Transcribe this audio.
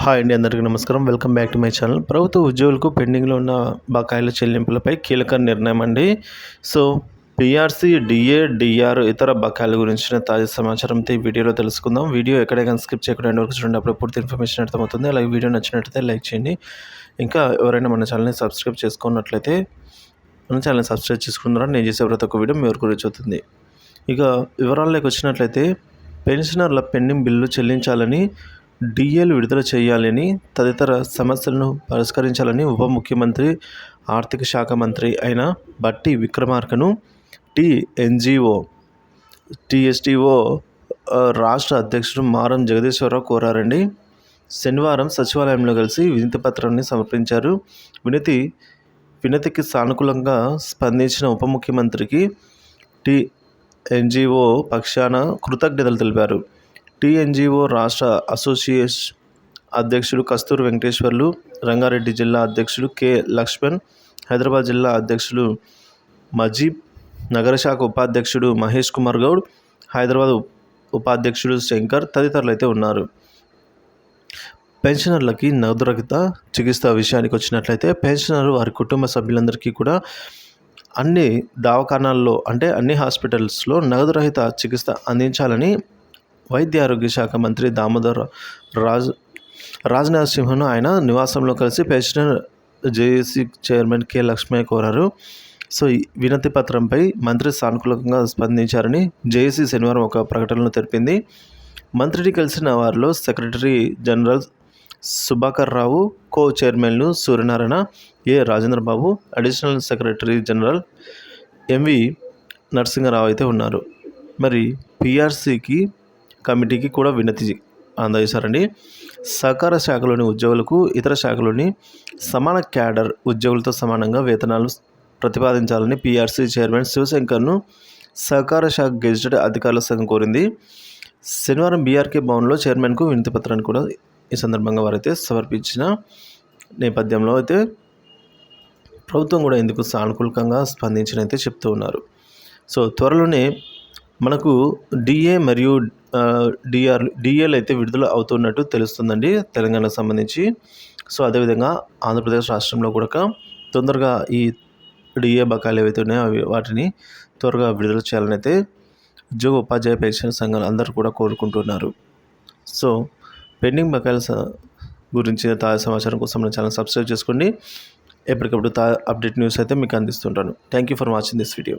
Hi అండి, అందరికీ నమస్కారం. Welcome back to my channel. ప్రభుత్వ ఉద్యోగులకు పెండింగ్లో ఉన్న బకాయిల చెల్లింపులపై కీలక నిర్ణయం అండి. సో పీఆర్సీ, డిఏ, డిఆర్ ఇతర బకాయిల గురించిన తాజా సమాచారంతో ఈ వీడియోలో తెలుసుకుందాం. వీడియో ఎక్కడైనా స్కిప్ చేయకుండా ఎండ్ వరకు చూడండి. అప్పుడు పూర్తి ఇన్ఫర్మేషన్ అర్థమవుతుంది. అలాగే వీడియో నచ్చినట్లయితే లైక్ చేయండి. ఇంకా ఎవరైనా మన ఛానల్ని సబ్స్క్రైబ్ చేసుకున్నట్లయితే మన ఛానల్ని సబ్స్క్రైబ్ చేసుకున్నారా నేను చేసే ప్రతి ఒక్క వీడియో మీ వరకు రీచ్ అవుతుంది. ఇక వివరాల్లోకి వచ్చినట్లయితే పెన్షనర్ల పెండింగ్ బిల్లు చెల్లించాలని, డిఏలు విడుదల చేయాలని, తదితర సమస్యలను పరిష్కరించాలని ఉప ముఖ్యమంత్రి, ఆర్థిక శాఖ మంత్రి అయిన బట్టి విక్రమార్కను టీఎస్టీఓ రాష్ట్ర అధ్యక్షుడు మారం జగదీశ్వరరావు కోరారండి. శనివారం సచివాలయంలో కలిసి వినతి పత్రాన్ని సమర్పించారు. వినతికి సానుకూలంగా స్పందించిన ఉప ముఖ్యమంత్రికి టీఎన్జీఓ పక్షాన కృతజ్ఞతలు తెలిపారు. టీఎన్జీఓ రాష్ట్ర అసోసియేషన్ అధ్యక్షుడు కస్తూరి వెంకటేశ్వర్లు, రంగారెడ్డి జిల్లా అధ్యక్షుడు కె లక్ష్మణ్, హైదరాబాద్ జిల్లా అధ్యక్షుడు మజీబ్, నగర శాఖ ఉపాధ్యక్షుడు మహేష్ కుమార్ గౌడ్, హైదరాబాద్ ఉపాధ్యక్షుడు శంకర్ తదితరులు అయితే ఉన్నారు. పెన్షనర్లకి నగదు రహిత చికిత్స విషయానికి వచ్చినట్లయితే పెన్షనర్ వారి కుటుంబ సభ్యులందరికీ కూడా అన్ని దవాఖానాల్లో అంటే అన్ని హాస్పిటల్స్లో నగదు రహిత చికిత్స అందించాలని వైద్య ఆరోగ్య శాఖ మంత్రి దామోదర్ రాజనరసింహను ఆయన నివాసంలో కలిసి pensioner JAC chairman K Lakshmaiah కోరారు. సో ఈ వినతి పత్రంపై మంత్రి సానుకూలంగా స్పందించారని జేఏసీ శనివారం ఒక ప్రకటనలో తెలిపింది. మంత్రిని కలిసిన వారిలో secretary general Subhakar Rao, co చైర్మన్లు Suryanarayana, A Rajendrababu, additional secretary general M V Narasimharao అయితే ఉన్నారు. మరి పీఆర్సీకి కమిటీకి కూడా వినతి అందజేశారండి. సహకార శాఖలోని ఉద్యోగులకు ఇతర శాఖలోని సమాన క్యాడర్ ఉద్యోగులతో సమానంగా వేతనాలు ప్రతిపాదించాలని పీఆర్సీ చైర్మన్ శివశంకర్ను సహకార శాఖ గెజిటెడ్ అధికారుల సంఘం కోరింది. శనివారం బీఆర్కే భవన్లో చైర్మన్కు వినతి పత్రాన్ని కూడా ఈ సందర్భంగా వారైతే సమర్పించిన నేపథ్యంలో అయితే ప్రభుత్వం కూడా ఇందుకు సానుకూలంగా స్పందించిన అయితే చెప్తూ ఉన్నారు. సో త్వరలోనే మనకు డిఏ మరియు డిఏలు అయితే విడుదల అవుతున్నట్టు తెలుస్తుందండి తెలంగాణకు సంబంధించి. సో అదేవిధంగా ఆంధ్రప్రదేశ్ రాష్ట్రంలో కూడా తొందరగా ఈ డిఏ బకాయిలు ఏవైతే ఉన్నాయో వాటిని త్వరగా విడుదల చేయాలని అయితే ఉద్యోగ ఉపాధ్యాయ పెన్షన్ సంఘాలు అందరూ కూడా కోరుకుంటున్నారు. సో పెండింగ్ బకాయిల గురించిన తాజా సమాచారం కోసం నా ఛానల్ సబ్స్క్రైబ్ చేసుకోండి. ఎప్పటికప్పుడు అప్డేట్ న్యూస్ అయితే మీకు అందిస్తుంటాను. Thank you for watching this video.